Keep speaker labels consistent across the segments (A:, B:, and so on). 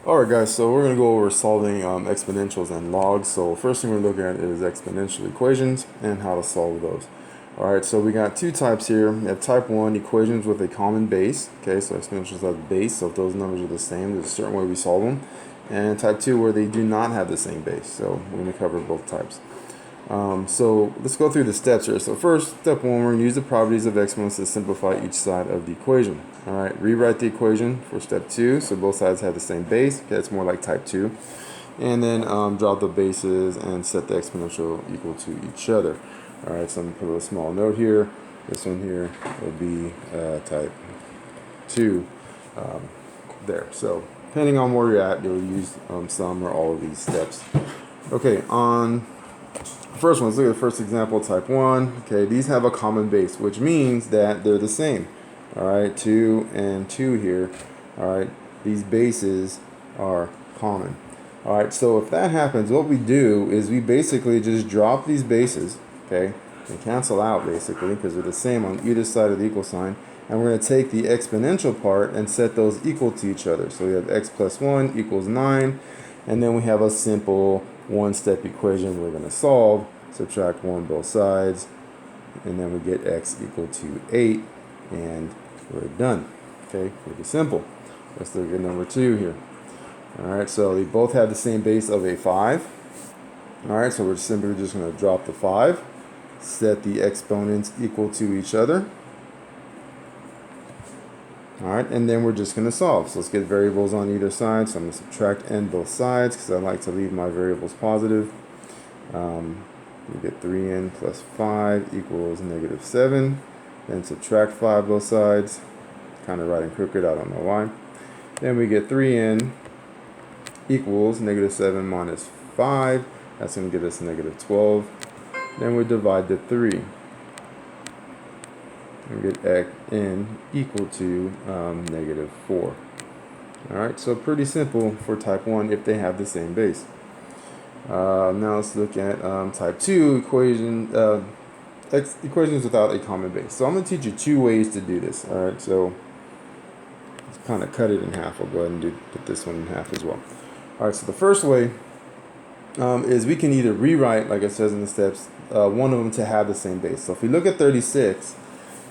A: Alright guys, so we're going to go over solving exponentials and logs. So first thing we're looking at is exponential equations and how to solve those. Alright, so we got two types here. We have type 1, equations with a common base. Okay, so exponentials have a base, so if those numbers are the same, there's a certain way we solve them. And type 2 where they do not have the same base. So we're going to cover both types. So let's go through the steps here. So first, step 1, we're going to use the properties of exponents to simplify each side of the equation. Alright, rewrite the equation for step 2, so both sides have the same base. Okay, it's more like type 2. And then drop the bases and set the exponential equal to each other. Alright, so I'm going to put a small note here. This one here will be type 2 there. So depending on where you're at, you'll use some or all of these steps. Okay, on first one, let's look at the first example, type 1. Okay, these have a common base, which means that they're the same. Alright, 2 and 2 here. Alright, these bases are common. Alright, so if that happens, what we do is we basically just drop these bases, okay, and cancel out basically, because they're the same on either side of the equal sign. And we're going to take the exponential part and set those equal to each other. So we have x plus 1 equals 9. And then we have a simple one-step equation we're going to solve. Subtract 1 both sides. And then we get x equal to 8. And we're done. Okay, pretty simple. Let's look at number 2 here. Alright, so they both have the same base of a 5. Alright, so we're simply just going to drop the 5. Set the exponents equal to each other. Alright, and then we're just going to solve. So let's get variables on either side. So I'm going to subtract n both sides because I like to leave my variables positive. We get 3n plus 5 equals negative 7. Then subtract 5 both sides. Kind of writing crooked, I don't know why. Then we get 3n equals negative 7 minus 5. That's going to give us negative 12. Then we divide the 3. And get n equal to negative 4. Alright, so pretty simple for type 1 if they have the same base. Now let's look at type 2 equations without a common base. So I'm going to teach you two ways to do this. Alright, so let's kind of cut it in half. I'll go ahead and put this one in half as well. Alright, so the first way is we can either rewrite, like it says in the steps, one of them to have the same base. So if we look at 36,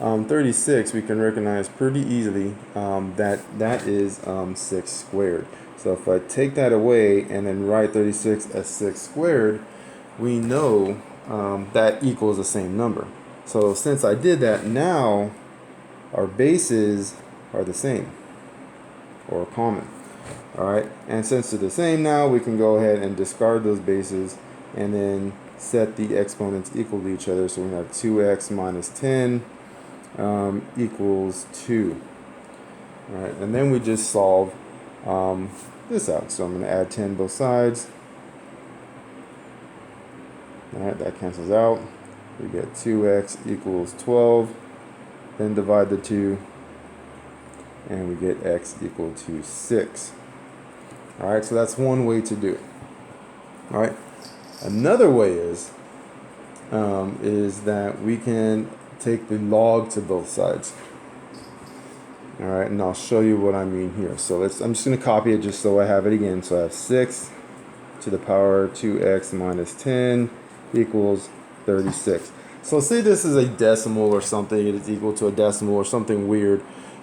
A: 36 we can recognize pretty easily that is 6 squared. So if I take that away and then write 36 as 6 squared, we know that equals the same number. So since I did that, now our bases are the same or common. Alright, and since they're the same now, we can go ahead and discard those bases and then set the exponents equal to each other. So we have 2x minus 10 equals 2. Alright, and then we just solve this out. So I'm going to add 10 both sides. Alright, that cancels out. We get 2x equals 12. Then divide the 2. And we get x equal to 6. Alright, so that's one way to do it. Alright, another way is that we can take the log to both sides. Alright, and I'll show you what I mean here. So I'm just going to copy it just so I have it again. So I have 6 to the power 2x minus 10 equals 36. So say this is a decimal or something, it is equal to a decimal or something weird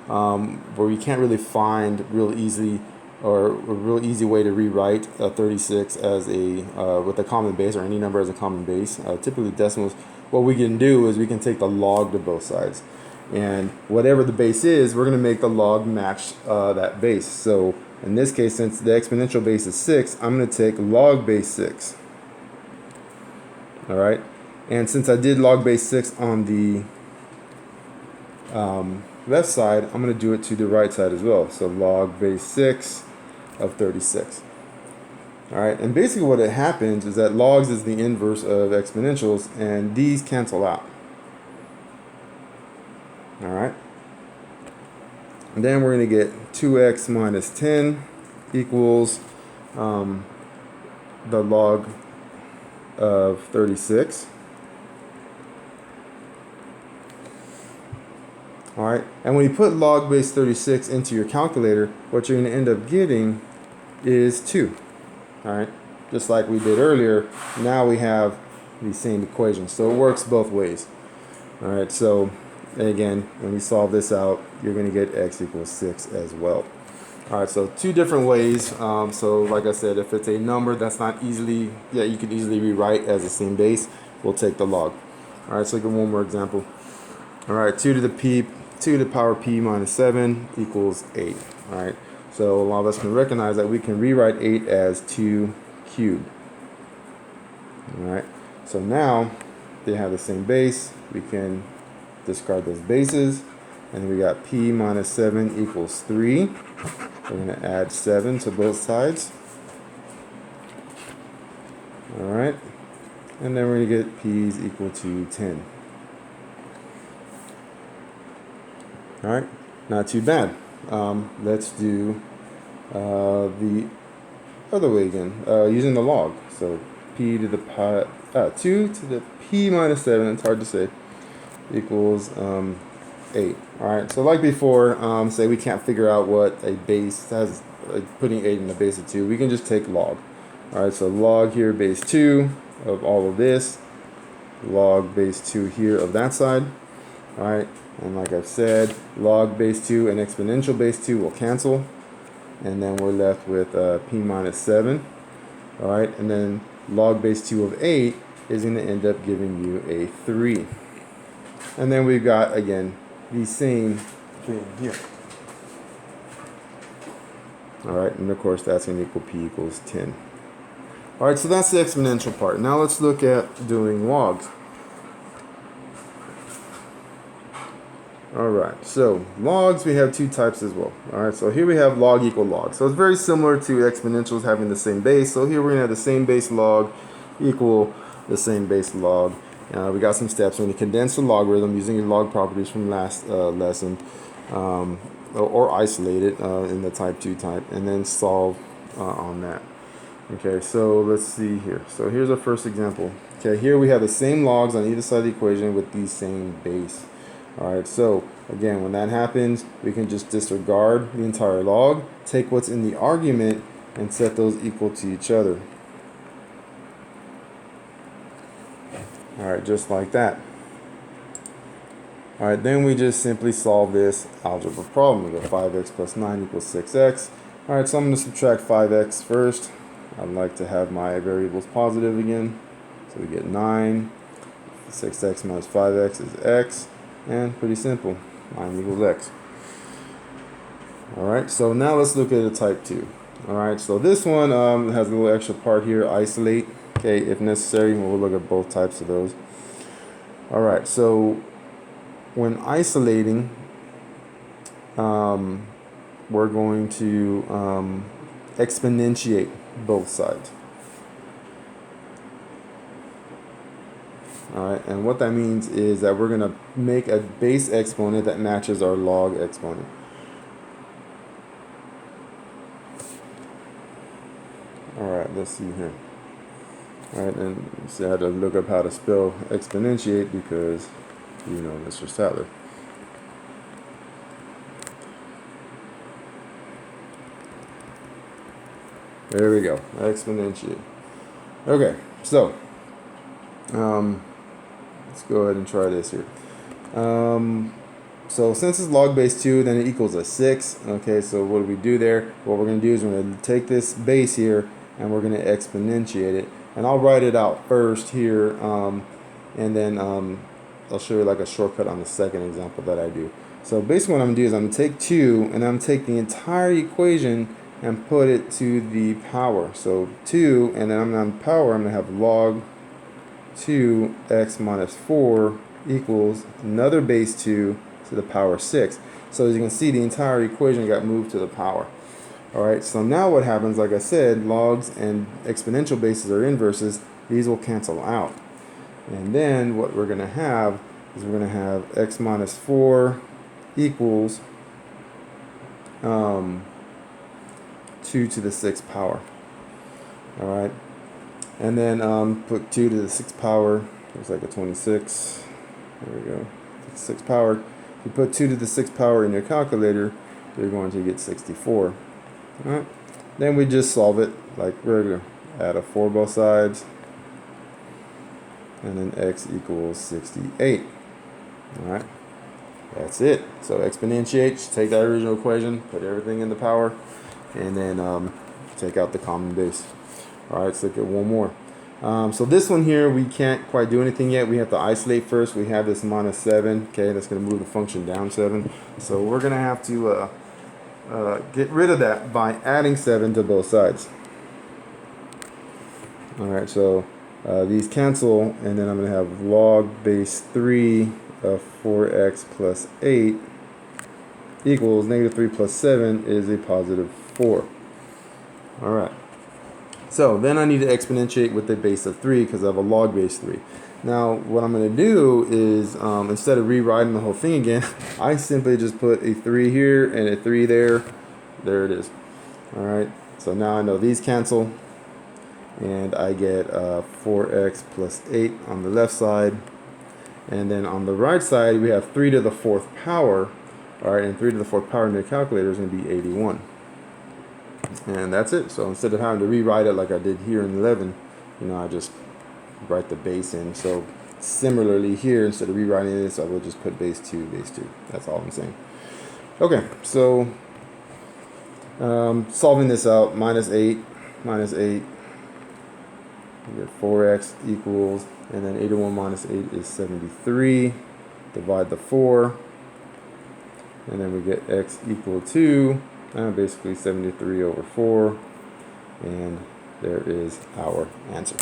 A: where you can't really find real easy or a real easy way to rewrite 36 as with a common base or any number as a common base. Typically decimals, what we can do is we can take the log to both sides. And whatever the base is, we're going to make the log match that base. So in this case, since the exponential base is 6, I'm going to take log base 6. Alright, and since I did log base 6 on the left side, I'm going to do it to the right side as well. So log base 6 of 36. Alright, and basically what it happens is that logs is the inverse of exponentials, and these cancel out. Alright, and then we're going to get 2x minus 10 equals the log of 36. Alright, and when you put log base 36 into your calculator, what you're going to end up getting is 2. All right, just like we did earlier, now we have the same equation. So it works both ways. All right, so again, when you solve this out, you're going to get x equals 6 as well. All right, so two different ways. So like I said, if it's a number that's not easily, you can easily rewrite as the same base, we'll take the log. All right, so look at one more example. All right, 2 to the power p minus 7 equals 8. All right, so a lot of us can recognize that we can rewrite 8 as 2 cubed. All right, so now they have the same base. We can discard those bases, and we got p minus 7 equals 3. We're going to add 7 to both sides. All right, and then we're going to get p is equal to 10. All right, not too bad. Let's do the other way again, using the log. So p to the 2 to the p minus 7, it's hard to say, equals 8. All right, so like before, say we can't figure out what a base has, like putting 8 in the base of 2, we can just take log. All right, so log here base 2 of all of this, log base 2 here of that side. All right, and like I've said, log base 2 and exponential base 2 will cancel, and then we're left with p minus 7. All right, and then log base 2 of 8 is going to end up giving you a 3. And then we've got, again, the same thing here. All right, and of course that's going to equal p equals 10. All right, so that's the exponential part. Now let's look at doing logs. All right, so logs, we have two types as well. All right, so here we have log equal log. So it's very similar to exponentials having the same base. So here we're going to have the same base log equal the same base log. We got some steps. We're going to condense the logarithm using your log properties from last lesson, or isolate it in the type 2 type, and then solve on that. Okay, so let's see here. So here's our first example. Okay, here we have the same logs on either side of the equation with the same base. All right, so again, when that happens, we can just disregard the entire log, take what's in the argument, and set those equal to each other. All right, just like that. All right, then we just simply solve this algebra problem. We go 5x plus 9 equals 6x. All right, so I'm going to subtract 5x first. I'd like to have my variables positive again. So we get 9. 6x minus 5x is x. And pretty simple. 9 equals x. All right, so now let's look at a type 2. All right, so this one has a little extra part here, isolate. Okay, if necessary, we'll look at both types of those. All right, so when isolating, we're going to exponentiate both sides. All right, and what that means is that we're going to make a base exponent that matches our log exponent. All right, let's see here. All right, and so I had to look up how to spell exponentiate because you know Mr. Sadler. There we go, exponentiate. Okay, so let's go ahead and try this here. So since it's log base 2, then it equals a 6. Okay, so what do we do there? What we're going to do is we're going to take this base here and we're going to exponentiate it. And I'll write it out first here, and then I'll show you like a shortcut on the second example that I do. So basically what I'm going to do is I'm going to take 2 and I'm going to take the entire equation and put it to the power. So 2, and then I'm going to power, I'm going to have log 2x minus 4 equals another base 2 to the power 6. So as you can see, the entire equation got moved to the power. Alright, so now what happens, like I said, logs and exponential bases are inverses. These will cancel out. And then what we're going to have is we're going to have x minus 4 equals 2 to the 6th power. Alright, and then put 2 to the 6th power, looks like a 26. There we go, 6th power. If you put 2 to the 6th power in your calculator, you're going to get 64. Alright, Then we just solve it like regular. Add a 4 both sides. And then x equals 68. Alright. That's it. So exponentiate, take that original equation, put everything in the power, and then take out the common base. Alright, let's look at one more. So this one here, we can't quite do anything yet. We have to isolate first. We have this minus 7. Okay, that's going to move the function down 7. So we're going to have to get rid of that by adding 7 to both sides. Alright, so these cancel, and then I'm going to have log base 3 of 4x plus 8 equals negative 3 plus 7 is a positive 4. Alright. So then I need to exponentiate with the base of 3 because I have a log base 3. Now what I'm going to do is instead of rewriting the whole thing again, I simply just put a 3 here and a 3 there. There it is. Alright, so now I know these cancel, and I get 4x plus 8 on the left side, and then on the right side we have 3 to the 4th power. Alright, and 3 to the 4th power in the calculator is going to be 81. And that's it. So instead of having to rewrite it like I did here in 11, you know, I just write the base in. So similarly here, instead of rewriting this, I will just put base 2, base 2. That's all I'm saying. Okay, so solving this out, minus 8, we get 4x equals, and then 81 minus 8 is 73. Divide the 4, and then we get x equal to basically 73 over 4, and there is our answer.